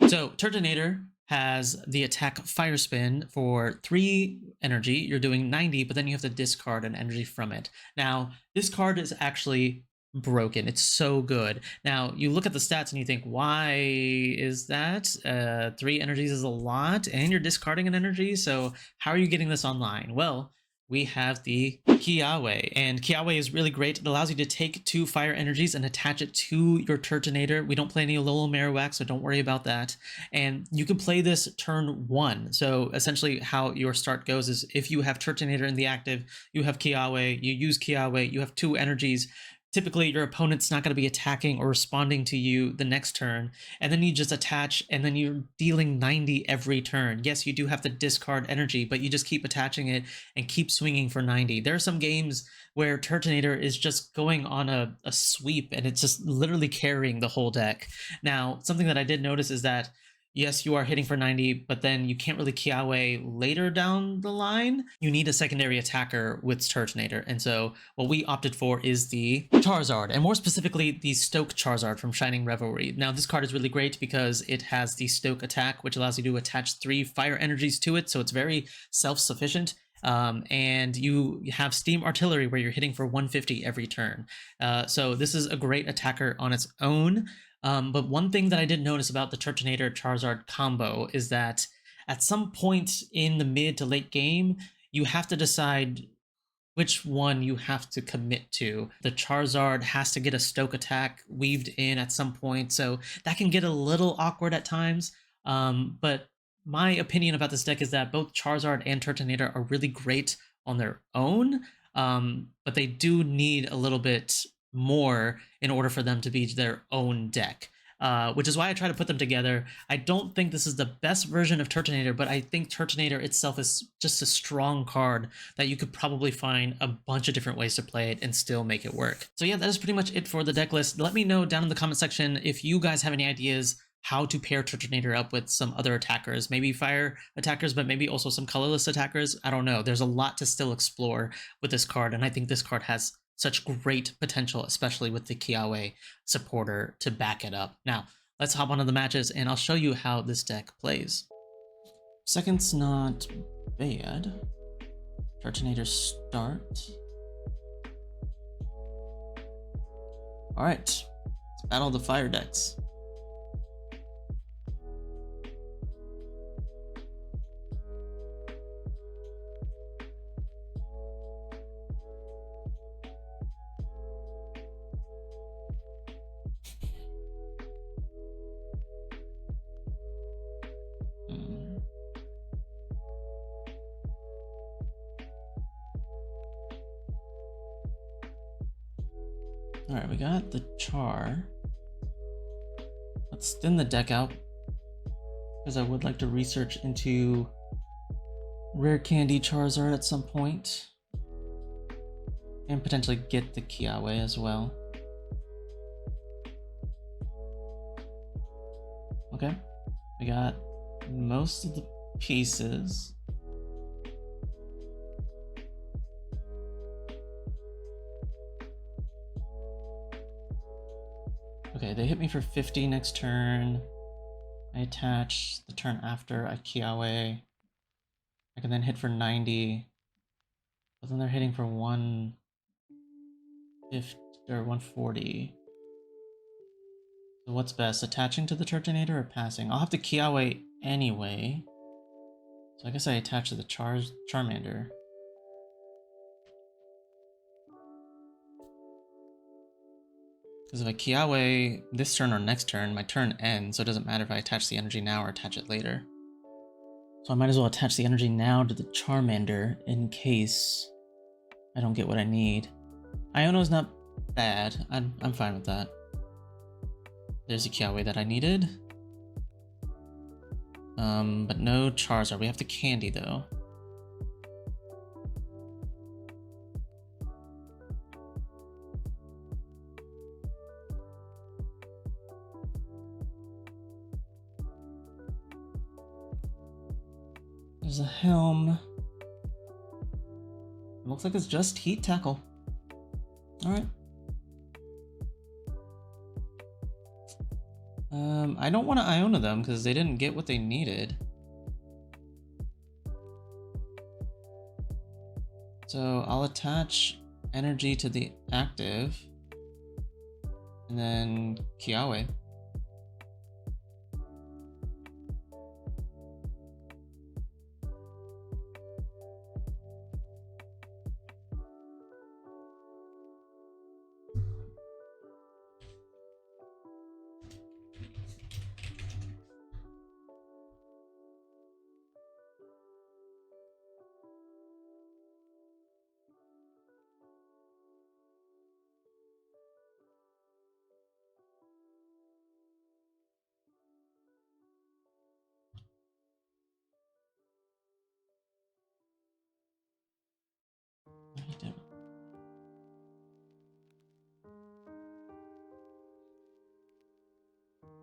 So Turtonator has the attack Fire Spin for 3 energy. You're doing 90, but then you have to discard an energy from it. Now, this card is actually broken. It's so good. Now, you look at the stats and you think, why is that? 3 energies is a lot, and you're discarding an energy, so how are you getting this online? Well, we have the Kiawe, and Kiawe is really great. It allows you to take 2 fire energies and attach it to your Turtonator. We don't play any Alola Marowak, so don't worry about that. And you can play this turn 1. So essentially how your start goes is if you have Turtonator in the active, you have Kiawe, you use Kiawe, you have 2 energies. Typically, your opponent's not going to be attacking or responding to you the next turn, and then you just attach, and then you're dealing 90 every turn. Yes, you do have to discard energy, but you just keep attaching it and keep swinging for 90. There are some games where Turtonator is just going on a sweep, and it's just literally carrying the whole deck. Now, something that I did notice is that yes, you are hitting for 90, but then you can't really Kiawe later down the line. You need a secondary attacker with Turtonator, and so what we opted for is the Charizard, and more specifically, the Stoke Charizard from Shining Revelry. Now, this card is really great because it has the Stoke attack, which allows you to attach 3 fire energies to it, so it's very self-sufficient. And you have Steam Artillery where you're hitting for 150 every turn. So this is a great attacker on its own. But one thing that I did notice about the Turtonator Charizard combo is that at some point in the mid to late game, you have to decide which one you have to commit to. The Charizard has to get a Stoke attack weaved in at some point, so that can get a little awkward at times. But my opinion about this deck is that both Charizard and Turtonator are really great on their own, but they do need a little bit more in order for them to be their own deck. Which is why I try to put them together. I don't think this is the best version of Turtonator, but I think Turtonator itself is just a strong card that you could probably find a bunch of different ways to play it and still make it work. So yeah, that is pretty much it for the deck list. Let me know down in the comment section if you guys have any ideas how to pair Turtonator up with some other attackers, maybe fire attackers, but maybe also some colorless attackers. I don't know. There's a lot to still explore with this card, and I think this card has such great potential, especially with the Kiawe supporter to back it up. Now, let's hop onto the matches, and I'll show you how this deck plays. Second's not bad. Turtonator start. Alright, let's battle the fire decks. Alright, we got the Char. Let's thin the deck out, because I would like to research into Rare Candy Charizard at some point, and potentially get the Kiawe as well. Okay, we got most of the pieces. Okay, they hit me for 50 next turn. I attach the turn after, I Kiawe. I can then hit for 90. But then they're hitting for 150 or 140. So what's best, attaching to the Turtonator or passing? I'll have to Kiawe anyway. So I guess I attach to the Charmander. Because if I Kiawe this turn or next turn, my turn ends, so it doesn't matter if I attach the energy now or attach it later. So I might as well attach the energy now to the Charmander in case I don't get what I need. Iono's not bad. I'm fine with that. There's the Kiawe that I needed. But no Charizard. We have to Candy though. There's a Helm. It looks like it's just Heat Tackle. Alright. I don't want to Iona them because they didn't get what they needed. So I'll attach energy to the active. And then Kiawe.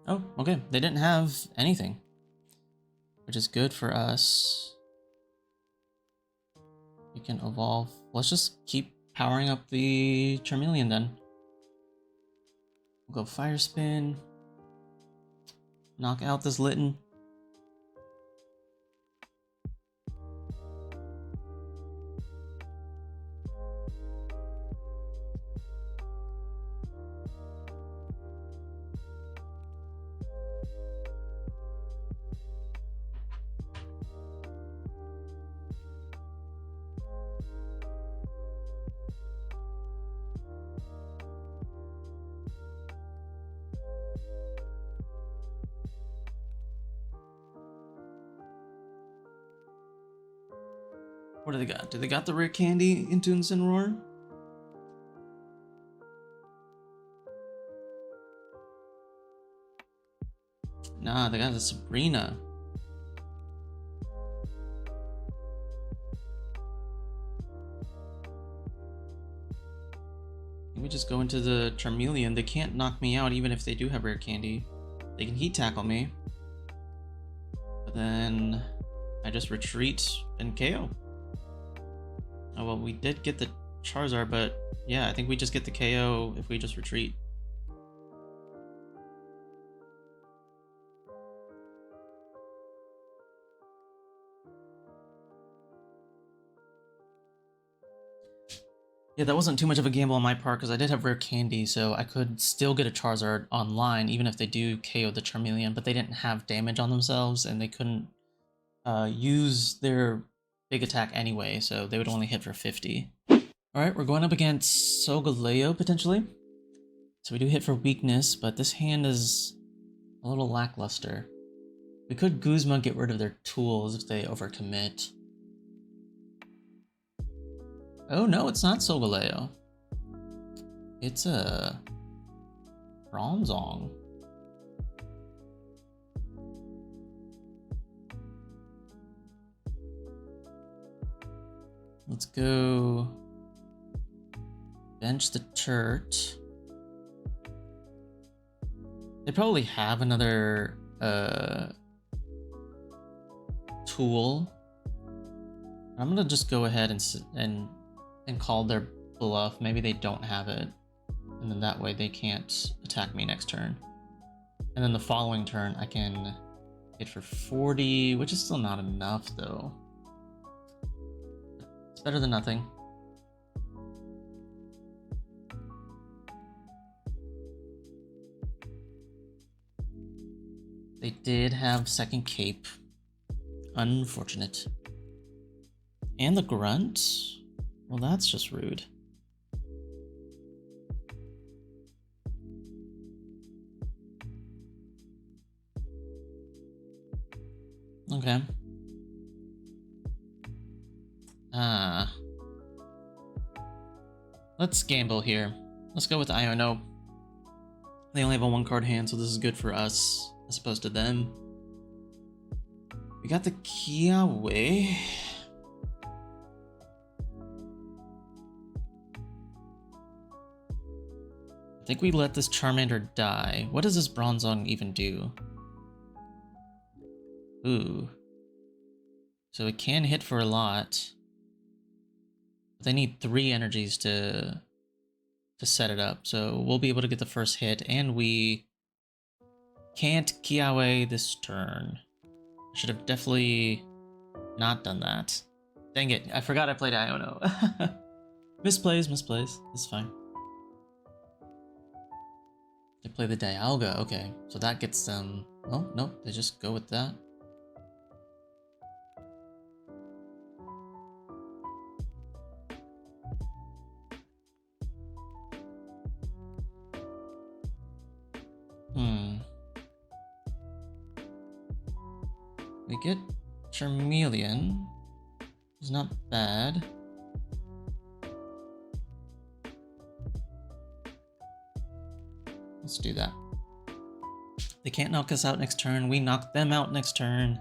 Oh, okay. They didn't have anything, which is good for us. We can evolve. Let's just keep powering up the Charmeleon then. We'll go Fire Spin. Knock out this Litten. What do they got? Do they got the rare candy into Incineroar? Nah, they got the Sabrina. Let me just go into the Charmeleon. They can't knock me out even if they do have rare candy. They can heat tackle me. But then I just retreat and KO. Oh, well, we did get the Charizard, but yeah, I think we just get the KO if we just retreat. Yeah, that wasn't too much of a gamble on my part because I did have rare candy, so I could still get a Charizard online even if they do KO the Charmeleon, but they didn't have damage on themselves and they couldn't use their big attack anyway, so they would only hit for 50. Alright, we're going up against Solgaleo potentially. So we do hit for weakness, but this hand is a little lackluster. We could Guzma get rid of their tools if they overcommit. Oh no, it's not Solgaleo. It's a Bronzong. Let's go bench the Turt. They probably have another tool. I'm gonna just go ahead and call their bluff. Maybe they don't have it, and then that way they can't attack me next turn. And then the following turn I can hit for 40, which is still not enough though. It's better than nothing. They did have second cape. Unfortunate. And the grunt? Well, that's just rude. Okay. Let's gamble here. Let's go with Iono. They only have a 1-card hand, so this is good for us as opposed to them. We got the Kiawe. I think we let this Charmander die. What does this Bronzong even do? Ooh. So it can hit for a lot. But they need 3 energies to set it up. So we'll be able to get the first hit, and we Can't Kiawe this turn. I should have definitely not done that. Dang it, I forgot I played Iono. Misplays. It's fine. They play the Dialga, okay. So that gets them... Oh, no, they just go with that. We get Charmeleon. It's not bad. Let's do that. They can't knock us out next turn. We knock them out next turn.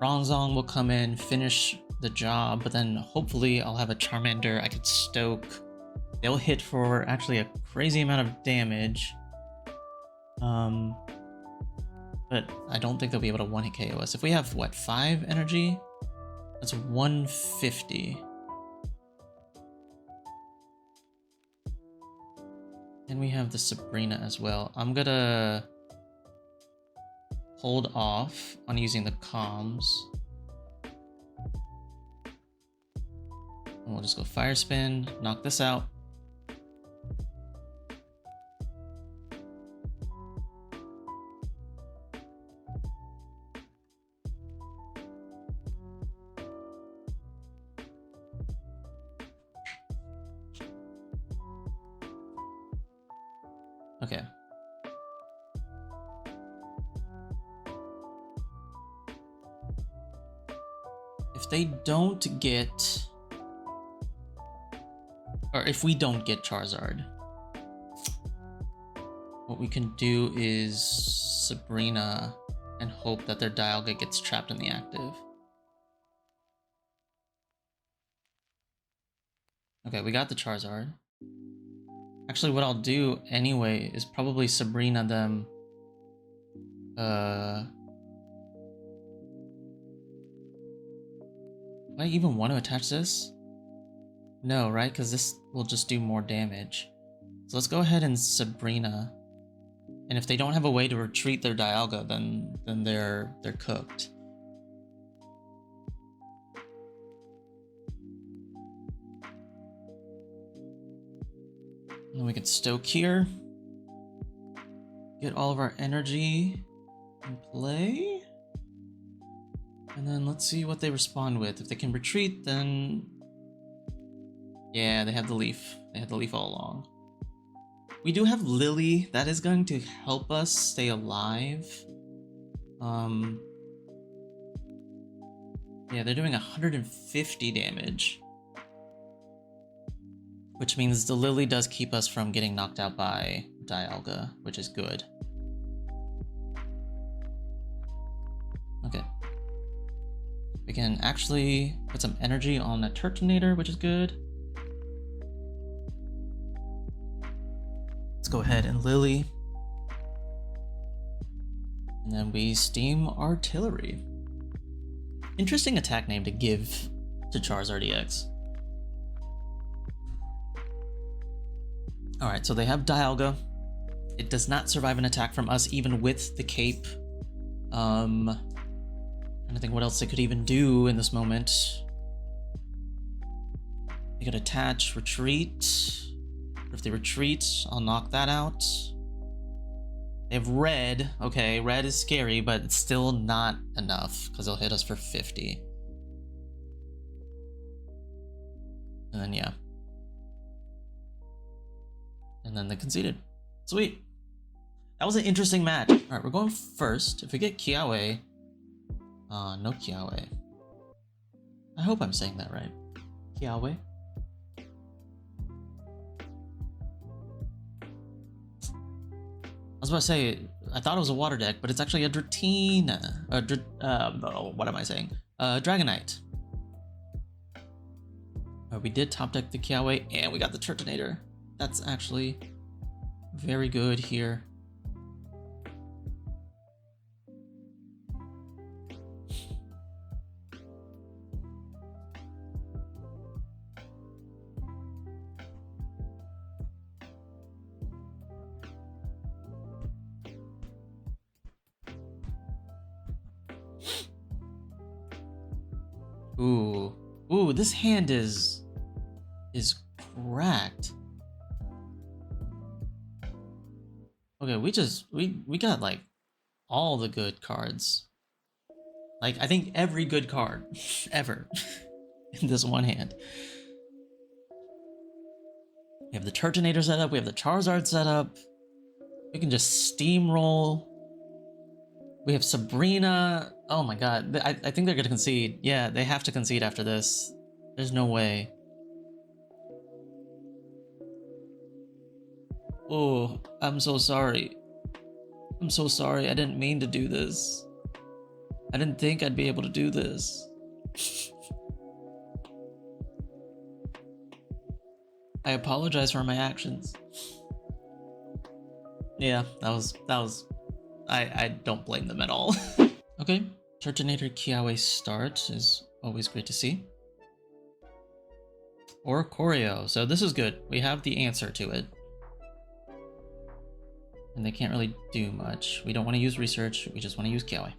Bronzong will come in, finish the job, but then hopefully I'll have a Charmander I could stoke. They'll hit for actually a crazy amount of damage. But I don't think they'll be able to one-hit KO us. If we have, what, 5 energy? That's 150. And we have the Sabrina as well. I'm gonna hold off on using the comms. And we'll just go Fire Spin, knock this out. Okay. If they don't get... Or if we don't get Charizard, what we can do is Sabrina and hope that their Dialga gets trapped in the active. Okay, we got the Charizard. Actually, what I'll do anyway is probably Sabrina them. Do I even want to attach this? No, right? Because this will just do more damage. So let's go ahead and Sabrina. And if they don't have a way to retreat their Dialga, then they're cooked. And then we can stoke here. Get all of our energy in play. And then let's see what they respond with. If they can retreat, then... Yeah, they have the leaf. They had the leaf all along. We do have Lily. That is going to help us stay alive. Yeah, they're doing 150 damage. Which means the Lily does keep us from getting knocked out by Dialga, which is good. Okay. We can actually put some energy on a Turtonator, which is good. Let's go ahead and Lily. And then we Steam Artillery. Interesting attack name to give to Charizard EX. Alright, so they have Dialga. It does not survive an attack from us even with the cape. I don't think what else they could even do in this moment. They could attach, retreat. If they retreat, I'll knock that out. They have red. Okay, red is scary, but it's still not enough because they'll hit us for 50. And then, yeah. And then they conceded. Sweet. That was an interesting match. Alright, we're going first. If we get Kiawe... no Kiawe. I hope I'm saying that right. Kiawe. I was about to say, I thought it was a water deck, but it's actually a Dratina. What am I saying? Dragonite. We did top deck the Kiawe, and we got the Turtonator. That's actually very good here. Ooh. Ooh, this hand is cracked. Okay, we got like all the good cards. Like I think every good card ever in this one hand. We have the Turtonator set up, we have the Charizard set up. We can just steamroll. We have Sabrina. Oh my god, I think they're gonna concede. Yeah, they have to concede after this. There's no way. Oh, I'm so sorry. I'm so sorry, I didn't mean to do this. I didn't think I'd be able to do this. I apologize for my actions. Yeah, that was I don't blame them at all. Okay, Turtonator Kiawe start is always great to see. Or Choreo, so this is good. We have the answer to it. And they can't really do much. We don't want to use research, we just want to use Kiawe.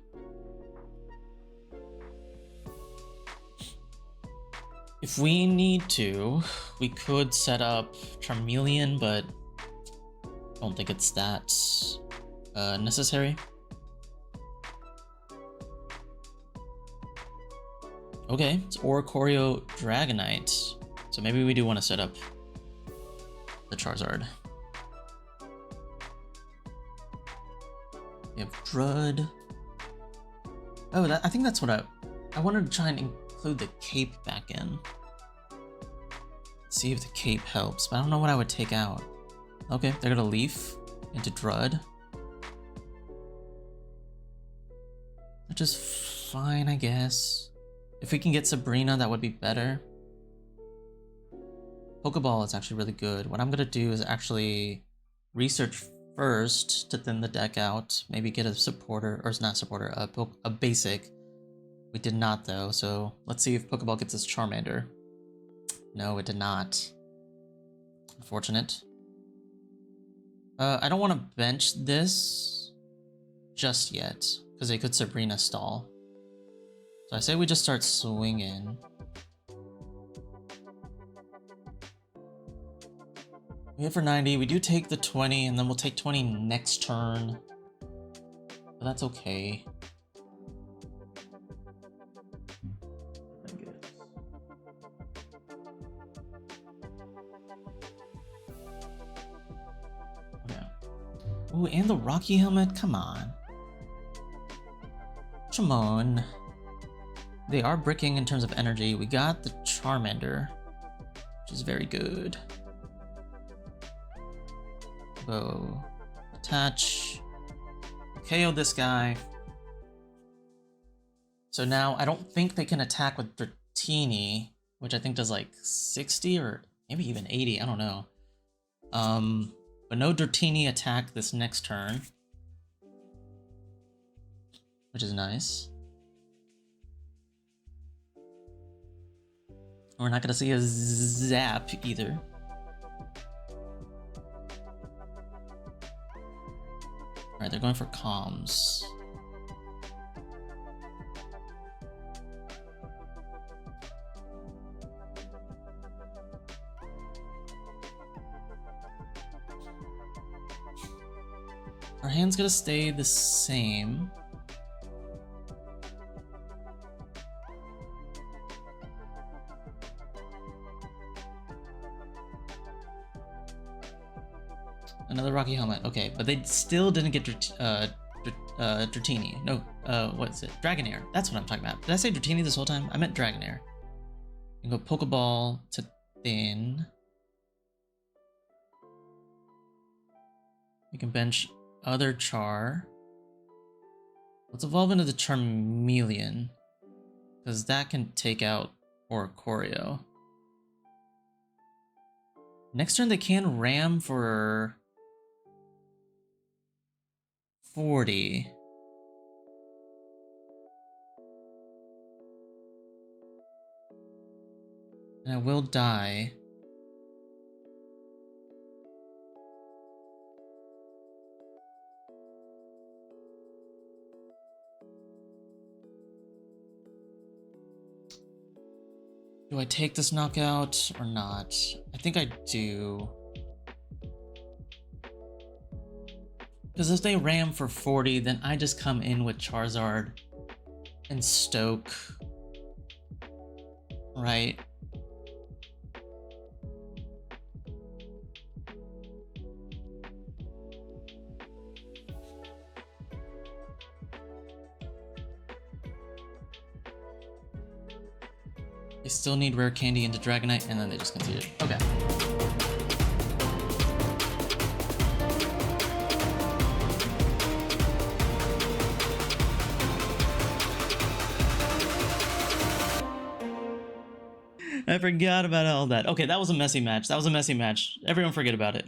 If we need to, we could set up Charmeleon, but I don't think it's that necessary. Okay, it's Oricorio Dragonite. So maybe we do want to set up the Charizard. We have Drud. Oh, I think that's what I wanted to try and include the cape back in. See if the cape helps, but I don't know what I would take out. Okay, they're gonna Leaf into Drud. Which is fine, I guess. If we can get Sabrina, that would be better. Pokeball is actually really good. What I'm gonna do is actually research first to thin the deck out. Maybe get a supporter, or it's not supporter, a basic. We did not though, so let's see if Pokeball gets us Charmander. No, it did not. Unfortunate. I don't want to bench this just yet, because they could Sabrina stall. So I say we just start swinging. We hit for 90, we do take the 20, and then we'll take 20 next turn. But that's okay. Ooh, and the Rocky Helmet? Come on. Come on. They are bricking in terms of energy. We got the Charmander, which is very good. Go attach. KO this guy. So now I don't think they can attack with Dratini, which I think does like 60 or maybe even 80. I don't know. But no Dratini attack this next turn, which is nice. We're not gonna see a zap either. Alright, they're going for comms. Our hand's gonna stay the same. Another Rocky Helmet. Okay, but they still didn't get Dratini. No, what is it? Dragonair. That's what I'm talking about. Did I say Dratini this whole time? I meant Dragonair. You can go Pokeball to Thin. We can bench other Char. Let's evolve into the Charmeleon, because that can take out Oricorio. Next turn they can ram for 40. And I will die. Do I take this knockout or not? I think I do. Because if they ram for 40, then I just come in with Charizard and Stoke. Right? They still need Rare Candy into Dragonite, and then they just conceded. Okay. I forgot about all that. Okay, that was a messy match. That was a messy match. Everyone forget about it.